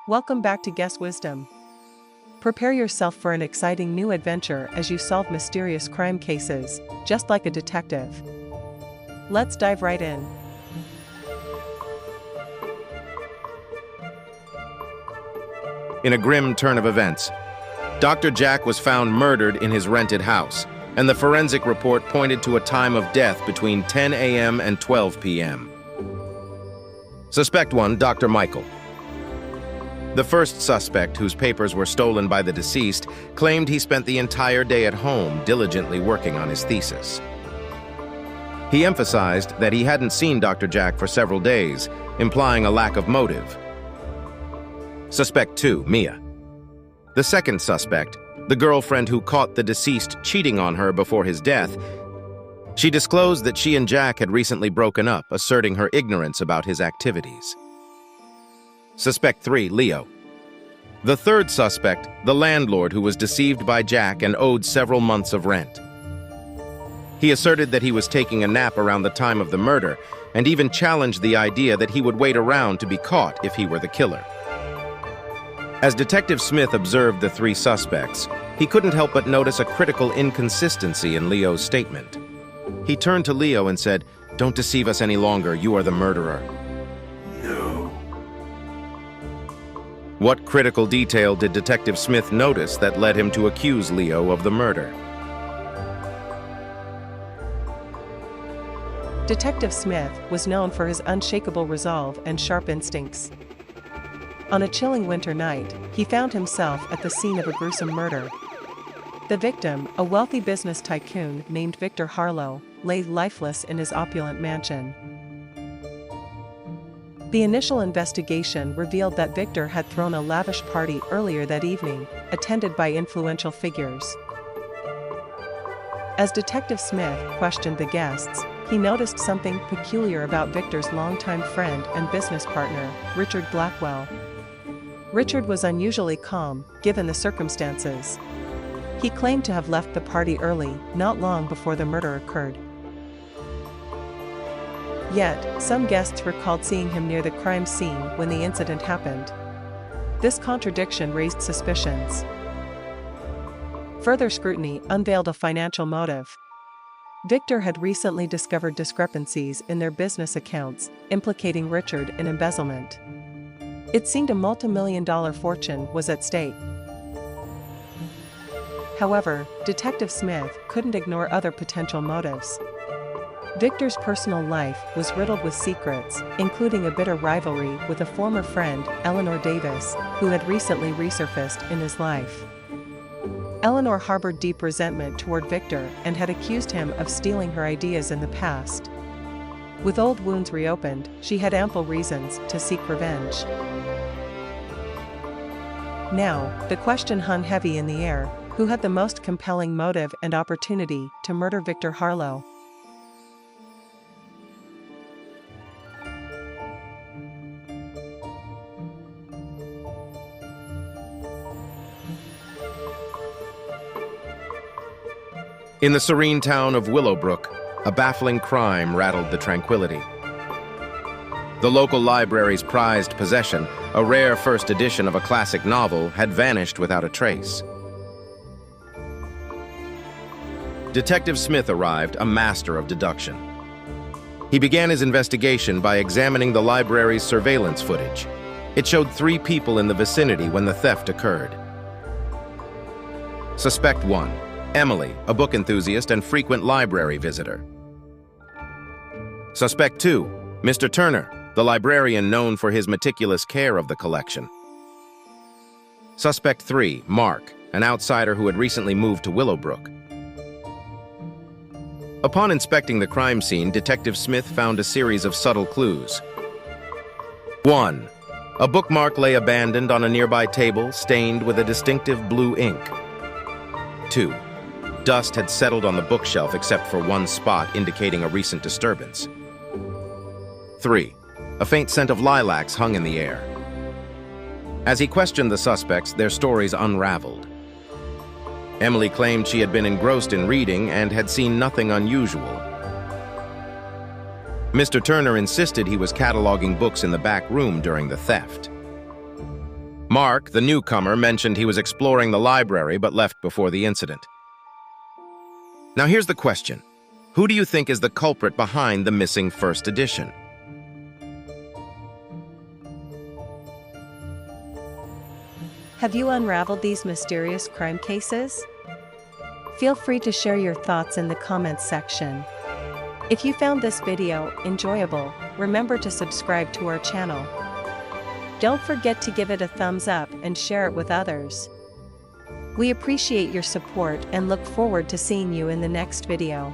Welcome back to Guess Wisdom. Prepare yourself for an exciting new adventure as you solve mysterious crime cases, just like a detective. Let's dive right in. In a grim turn of events, Dr. Jack was found murdered in his rented house, and the forensic report pointed to a time of death between 10 a.m. and 12 p.m. Suspect 1, Dr. Michael. The first suspect, whose papers were stolen by the deceased, claimed he spent the entire day at home diligently working on his thesis. He emphasized that he hadn't seen Dr. Jack for several days, implying a lack of motive. Suspect 2, Mia. The second suspect, the girlfriend who caught the deceased cheating on her before his death, she disclosed that she and Jack had recently broken up, asserting her ignorance about his activities. Suspect 3, Leo. The third suspect, the landlord who was deceived by Jack and owed several months of rent. He asserted that he was taking a nap around the time of the murder, and even challenged the idea that he would wait around to be caught if he were the killer. As Detective Smith observed the three suspects, he couldn't help but notice a critical inconsistency in Leo's statement. He turned to Leo and said, "Don't deceive us any longer, you are the murderer." No. What critical detail did Detective Smith notice that led him to accuse Leo of the murder? Detective Smith was known for his unshakable resolve and sharp instincts. On a chilling winter night, he found himself at the scene of a gruesome murder. The victim, a wealthy business tycoon named Victor Harlow, lay lifeless in his opulent mansion. The initial investigation revealed that Victor had thrown a lavish party earlier that evening, attended by influential figures. As Detective Smith questioned the guests, he noticed something peculiar about Victor's longtime friend and business partner, Richard Blackwell. Richard was unusually calm, given the circumstances. He claimed to have left the party early, not long before the murder occurred. Yet, some guests recalled seeing him near the crime scene when the incident happened. This contradiction raised suspicions. Further scrutiny unveiled a financial motive. Victor had recently discovered discrepancies in their business accounts, implicating Richard in embezzlement. It seemed a multi-million-dollar fortune was at stake. However, Detective Smith couldn't ignore other potential motives. Victor's personal life was riddled with secrets, including a bitter rivalry with a former friend, Eleanor Davis, who had recently resurfaced in his life. Eleanor harbored deep resentment toward Victor and had accused him of stealing her ideas in the past. With old wounds reopened, she had ample reasons to seek revenge. Now, the question hung heavy in the air: who had the most compelling motive and opportunity to murder Victor Harlow? In the serene town of Willowbrook, a baffling crime rattled the tranquility. The local library's prized possession, a rare first edition of a classic novel, had vanished without a trace. Detective Smith arrived, a master of deduction. He began his investigation by examining the library's surveillance footage. It showed 3 people in the vicinity when the theft occurred. Suspect 1, Emily, a book enthusiast and frequent library visitor. Suspect 2, Mr. Turner, the librarian known for his meticulous care of the collection. Suspect 3, Mark, an outsider who had recently moved to Willowbrook. Upon inspecting the crime scene, Detective Smith found a series of subtle clues. 1. A bookmark lay abandoned on a nearby table, stained with a distinctive blue ink. 2. Dust had settled on the bookshelf except for one spot indicating a recent disturbance. 3. A faint scent of lilacs hung in the air. As he questioned the suspects, their stories unraveled. Emily claimed she had been engrossed in reading and had seen nothing unusual. Mr. Turner insisted he was cataloging books in the back room during the theft. Mark, the newcomer, mentioned he was exploring the library but left before the incident. Now here's the question. Who do you think is the culprit behind the missing first edition? Have you unraveled these mysterious crime cases? Feel free to share your thoughts in the comments section. If you found this video enjoyable, remember to subscribe to our channel. Don't forget to give it a thumbs up and share it with others. We appreciate your support and look forward to seeing you in the next video.